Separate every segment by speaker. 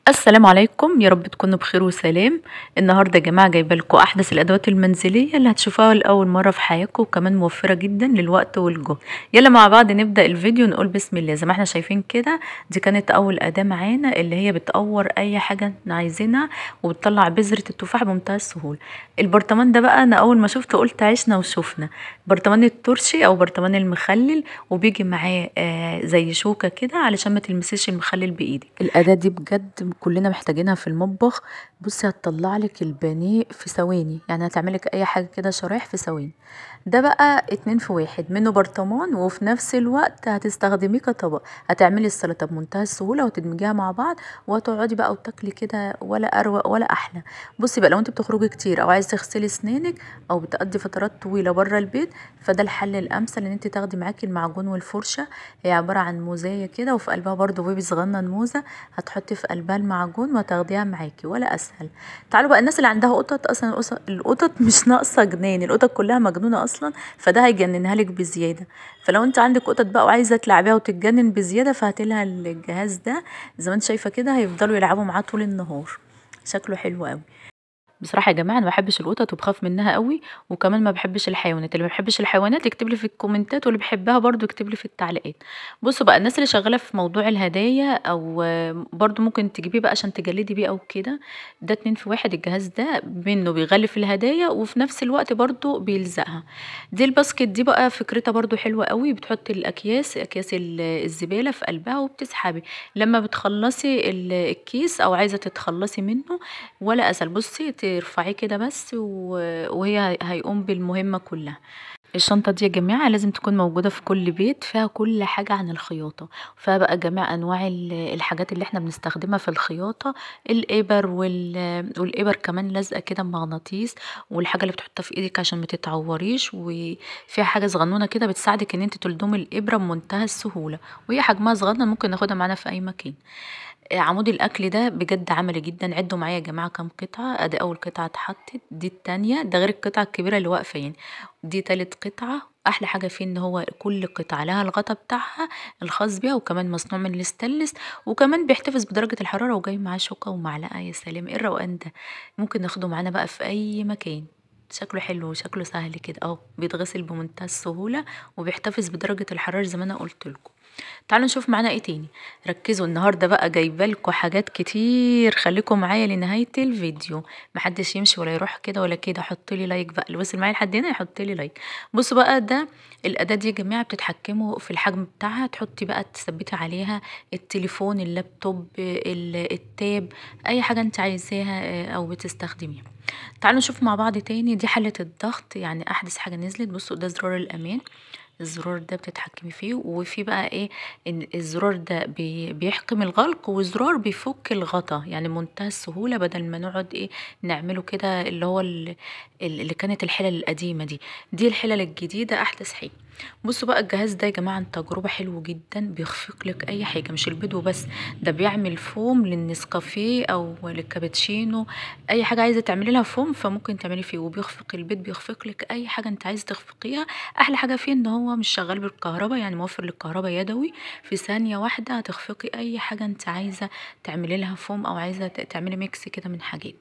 Speaker 1: السلام عليكم، يا رب تكونوا بخير وسلام. النهارده يا جماعه جايبه لكم احدث الادوات المنزليه اللي هتشوفوها لاول مره في حياتكم، وكمان موفره جدا للوقت والجهد. يلا مع بعض نبدا الفيديو، نقول بسم الله. زي ما احنا شايفين كده، دي كانت اول اداه معانا، اللي هي بتقور اي حاجه احنا عايزينها وبتطلع بذره التفاح بمنتهى السهوله. البرطمان ده بقى انا اول ما شفته قلت عشنا وشوفنا. برطمان الترشي او برطمان المخلل، وبيجي معاه زي شوكه كده علشان ما تلمسيش المخلل بايدك. الاداه دي بجد كلنا محتاجينها في المطبخ. بصي هتطلع لك البانيه في ثواني، يعني هتعملك اي حاجه كده شرايح في ثواني. ده بقى 2 في 1، منه برطمان وفي نفس الوقت هتستخدميه كطبق. هتعملي السلطه بمنتهى السهوله وتدمجيها مع بعض، وهتقعدي بقى وتاكلي كده، ولا اروق ولا احلى. بصي بقى، لو انت بتخرجي كتير او عايزه تغسلي اسنانك او بتقضي فترات طويله بره البيت، فده الحل الامثل، ان انت تاخدي معاكي المعجون والفرشه. هي عباره عن موزايه كده، وفي قلبها برضو بيبي صغنن موزه، هتحطي في قلبها المعجون وتاخديها معاكي، ولا اسهل. تعالوا بقى الناس اللي عندها قطط، اصلا القطط مش ناقصه جنان، القطط كلها مجنونه اصلا، فده هيجننها لك بزياده. فلو انت عندك قطط بقى وعايزه تلعبيها وتتجنن بزياده، فهاتلها الجهاز ده. زي ما انت شايفه كده، هيفضلوا يلعبوا معاه طول النهار. شكله حلو قوي. بصراحه يا جماعه انا ما بحبش القطط وبخاف منها قوي، وكمان ما بحبش الحيوانات. اللي ما بيحبش الحيوانات يكتب لي في الكومنتات، واللي بيحبها برضو يكتب لي في التعليقات. بصوا بقى، الناس اللي شغاله في موضوع الهدايا، او برضو ممكن تجيبيه بقى عشان تجلدي بيه او كده. ده 2 في 1. الجهاز ده منه بيغلف الهدايا وفي نفس الوقت برضو بيلزقها. دي الباسكت دي بقى فكرتها برضو حلوه قوي. بتحطي اكياس الزباله في قلبها وبتسحبي. لما بتخلصي الكيس او عايزه تتخلصي منه، ولا اسهل. بصي ترفعيه كده بس وهي هيقوم بالمهمة كلها. الشنطة دي يا جماعة لازم تكون موجودة في كل بيت، فيها كل حاجة عن الخياطة. فيها بقى جميع أنواع الحاجات اللي احنا بنستخدمها في الخياطة. الإبر والإبر كمان لازقة كده بمغناطيس، والحاجة اللي بتحطها في إيدك عشان ما تتعوريش، وفيها حاجة صغنونة كده بتساعدك إن انت تلضمي الإبرة بمنتهى السهولة، وهي حجمها صغنن، ممكن ناخدها معانا في أي مكان. عمود الاكل ده بجد عملي جدا. عدوا معايا يا جماعه كام قطعه. ادي اول قطعه اتحطت، دي التانية، ده غير القطعه الكبيره اللي واقفه يعني. دي تالت قطعه. احلى حاجه فيه ان هو كل قطعه لها الغطا بتاعها الخاص بيها، وكمان مصنوع من الاستانلس، وكمان بيحتفظ بدرجه الحراره، وجاي معاه شوكه ومعلقه. يا سلام، ايه الروقان ده! ممكن ناخده معانا بقى في اي مكان. شكله حلو وشكله سهل كده اهو، بيتغسل بمنتهى السهوله، وبيحتفظ بدرجه الحراره زي ما انا قلت لكم. تعالوا نشوف معانا ايه تاني. ركزوا النهارده بقى، جايبه لكم حاجات كتير، خليكم معايا لنهايه الفيديو. محدش يمشي ولا يروح كده ولا كده. حط لي لايك بقى، اللي وصل معايا لحد هنا يحط لي لايك. بصوا بقى، ده الاداه دي يا جماعه بتتحكموا في الحجم بتاعها. تحطي بقى تثبتي عليها التليفون، اللابتوب، التاب، اي حاجه انت عايزاها او بتستخدميها. تعالوا نشوف مع بعض تاني. دي حله الضغط، يعني احدث حاجه نزلت. بصوا ده زرار الامان. الزرار ده بتتحكمي فيه، وفي بقى ايه، ان الزرار ده بيحكم الغلق، وزرار بيفك الغطا، يعني منتهى السهولة، بدل ما نقعد ايه نعمله كده، اللي هو اللي كانت الحلل القديمة دي. دي الحلل الجديدة احدث حاجة. بصوا بقى، الجهاز ده يا جماعة عن تجربة حلو جدا، بيخفق لك اي حاجة، مش البيض وبس، ده بيعمل فوم للنسكافيه او للكابتشينو. اي حاجة عايزة تعملي لها فوم فممكن تعملي فيه، وبيخفق البيض، بيخفق لك اي حاجة انت عايزة تخفقيها. احلى حاجه فيه ان هو مش شغال بالكهرباء، يعني موفر للكهرباء يدوي. في ثانيه واحده هتخفقي اي حاجه انت عايزه تعملي لها فوم، او عايزه تعملي ميكس كده من حاجات.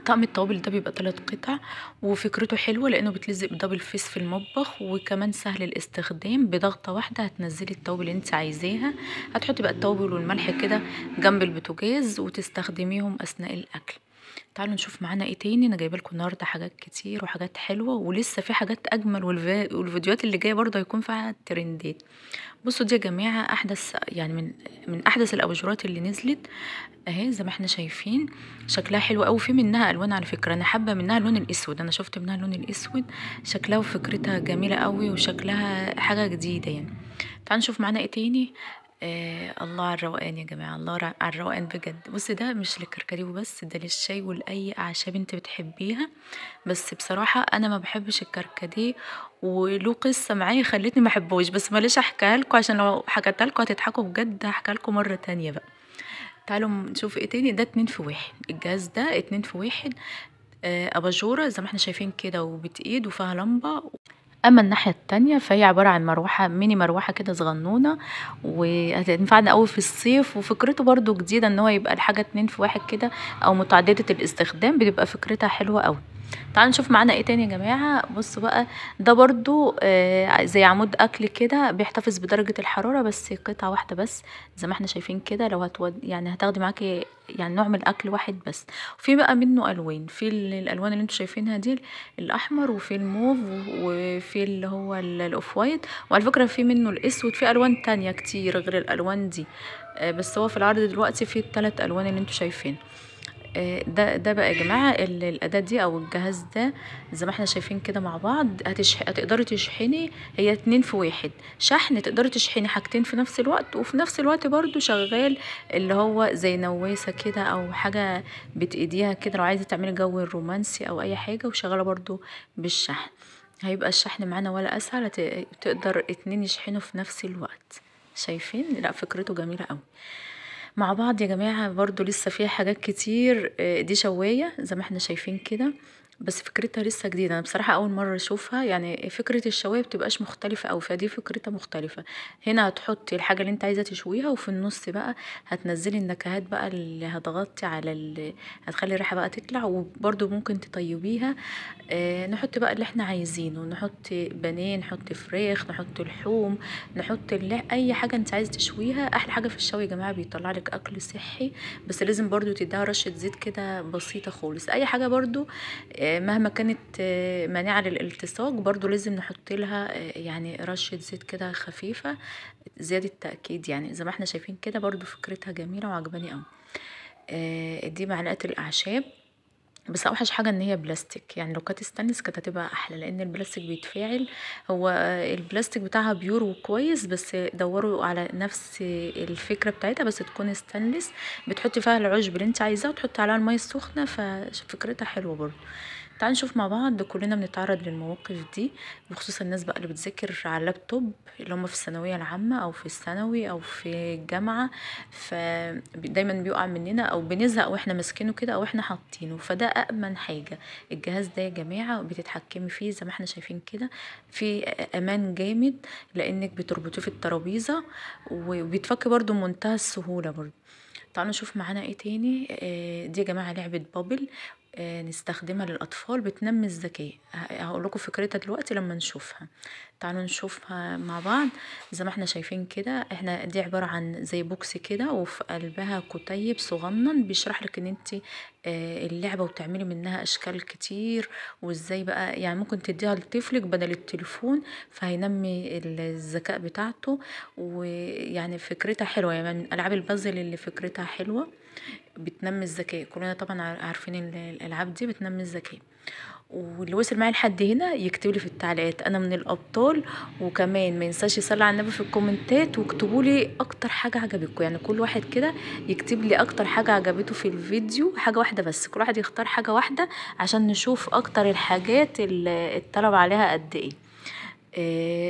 Speaker 1: طقم التوابل ده بيبقى 3 قطع، وفكرته حلوه لانه بتلزق بدبل فيس في المطبخ، وكمان سهل الاستخدام. بضغطه واحده هتنزلي التوابل اللي انت عايزاها. هتحطي بقى التوابل والملح كده جنب البوتاجاز وتستخدميهم اثناء الاكل. تعالوا نشوف معانا ايه تاني. انا جايبه لكم النهارده حاجات كتير وحاجات حلوه، ولسه في حاجات اجمل، والفيديوهات اللي جايه برضه هيكون فيها ترندات. بصوا دي يا جماعه احدث، يعني من احدث الاباجورات اللي نزلت اهي. زي ما احنا شايفين شكلها حلو قوي. في منها الوان على فكره، انا حابه منها اللون الاسود، انا شفت منها اللون الاسود. شكلها وفكرتها جميله قوي، وشكلها حاجه جديده يعني. تعالوا نشوف معانا ايه تاني. الله على الروقان يا جماعه، الله على الروقان بجد. بصي ده مش للكركديه وبس، ده للشاي ولاي اعشاب انت بتحبيها. بس بصراحه انا ما بحبش الكركديه، وله قصه معايا خلتني ما احبوش، بس ماليش احكيها لكم، عشان لو حكيتها لكم هتضحكوا بجد. هحكيها لكم مره تانية بقى. تعالوا نشوف ايه تاني. ده 2 في 1. الجهاز ده 2 في 1. اباجوره زي ما احنا شايفين كده، وبتقيد وفيها لمبه. اما الناحيه التانية فهي عباره عن مروحه، ميني مروحه كده صغنونه، وهتنفعنا قوي في الصيف. وفكرته برضو جديده ان هو يبقى الحاجه 2 في 1 كده، او متعدده الاستخدام، بتبقى فكرتها حلوه قوي. تعالوا نشوف معانا ايه تاني يا جماعه. بصوا بقى، ده برضو زي عمود اكل كده، بيحتفظ بدرجه الحراره، بس قطعه واحده بس زي ما احنا شايفين كده. لو يعني هتاخدي معاكي يعني نوع من الاكل واحد بس. وفي بقى منه الوان، في الالوان اللي انتوا شايفينها دي، الاحمر، وفي الموف، وفي اللي هو الاوف وايت، وعلى فكره في منه الاسود. في الوان تانية كتير غير الالوان دي، بس هو في العرض دلوقتي في الثلاث الوان اللي انتوا شايفين. ده بقى يا جماعه الاداه دي او الجهاز ده، زي ما احنا شايفين كده مع بعض. هتقدري تشحني، هي 2 في 1 شحن، تقدري تشحني حاجتين في نفس الوقت، وفي نفس الوقت برضو شغال اللي هو زي نواسه كده، او حاجه بتايديها كده لو عايزه تعملي جو رومانسي او اي حاجه، وشغاله برضو بالشحن. هيبقى الشحن معانا ولا اسهل، تقدر 2 يشحنوا في نفس الوقت. شايفين؟ لا فكرته جميله قوي. مع بعض يا جماعة برضو لسه فيها حاجات كتير. دي شواية زي ما احنا شايفين كده، بس فكرتها لسه جديدة. انا بصراحة اول مرة اشوفها، يعني فكرة الشواية بتبقاش مختلفة اوي، فدي فكرتها مختلفة. هنا هتحطي الحاجة اللي انت عايزة تشويها، وفي النص بقى هتنزلي النكهات بقى اللي هتغطي على هتخلي الريحة بقى تطلع، وبرضو ممكن تطيبيها. نحط بقى اللي احنا عايزينه، نحط بانيه، نحط فراخ، نحط لحوم، نحط اي حاجه انت عايزه تشويها. احلى حاجه في الشوي يا جماعه بيطلع لك اكل صحي، بس لازم برضو تديها رشه زيت كده بسيطه خالص. اي حاجه برضو مهما كانت مانعه للالتصاق، برضو لازم نحط لها يعني رشه زيت كده خفيفه زياده تاكيد. يعني زي ما احنا شايفين كده، برضو فكرتها جميله وعجباني قوي. دي معلقه الاعشاب، بس اوحش حاجه ان هي بلاستيك. يعني لو كانت ستانلس كانت هتبقى احلى، لان البلاستيك بيتفاعل. هو البلاستيك بتاعها بيور وكويس، بس دوروا على نفس الفكره بتاعتها، بس تكون ستانلس. بتحطي فيها العشب اللي انت عايزاه، وتحطي عليها الميه السخنه، ففكرتها حلوه برضه. تعالوا نشوف مع بعض. كلنا بنتعرض للمواقف دي، وخصوصا الناس بقى اللي بتذاكر على اللابتوب، اللي هم في الثانويه العامه او في الثانوي او في الجامعه، فدايما بيقع مننا او بنزهق واحنا ماسكينه كده او احنا حاطينه. فده امن حاجه الجهاز ده يا جماعه، بتتحكمي فيه زي ما احنا شايفين كده، في امان جامد، لانك بتربطيه في الترابيزه، وبيتفك برضو بمنتهى السهوله برضو. تعالوا نشوف معانا ايه تاني. دي يا جماعه لعبه بابل، نستخدمها للأطفال، بتنمي الذكاء. هقول لكم فكرتها دلوقتي لما نشوفها. تعالوا نشوفها مع بعض. زي ما احنا شايفين كده، احنا دي عبارة عن زي بوكس كده، وفي قلبها كتيب صغنن بيشرح لك ان انت اللعبة، وتعملي منها اشكال كتير. وازاي بقى يعني ممكن تديها لطفلك بدل التليفون، فهينمي الذكاء بتاعته. ويعني فكرتها حلوة، يعني من العاب البازل اللي فكرتها حلوة، بتنمي الذكاء. كلنا طبعا عارفين الالعاب دي بتنمي الذكاء. واللي وصل معايا لحد هنا يكتب لي في التعليقات انا من الابطال. وكمان ما ينساش يصلي على النبي في الكومنتات، واكتبوا لي اكتر حاجه عجبتكم. يعني كل واحد كده يكتب لي اكتر حاجه عجبته في الفيديو، حاجه واحده بس، كل واحد يختار حاجه واحده عشان نشوف اكتر الحاجات اللي اتطلب عليها قد ايه.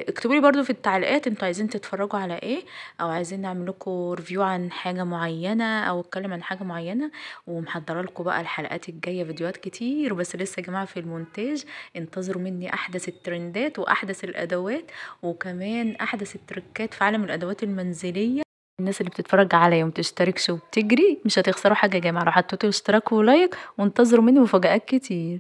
Speaker 1: اكتبوا لي برضو في التعليقات انتوا عايزين تتفرجوا على ايه، او عايزين نعمل لكم ريفيو عن حاجه معينه، او اتكلم عن حاجه معينه. ومحضره لكم بقى الحلقات الجايه فيديوهات كتير، بس لسه يا جماعه في المونتاج. انتظروا مني احدث الترندات واحدث الادوات، وكمان احدث التركات في عالم الادوات المنزليه. الناس اللي بتتفرج عليا ومتشتركش وبتجري، مش هتخسروا حاجه يا جماعه لو حطيتوا اشتراك ولايك، وانتظروا مني مفاجآت كتير.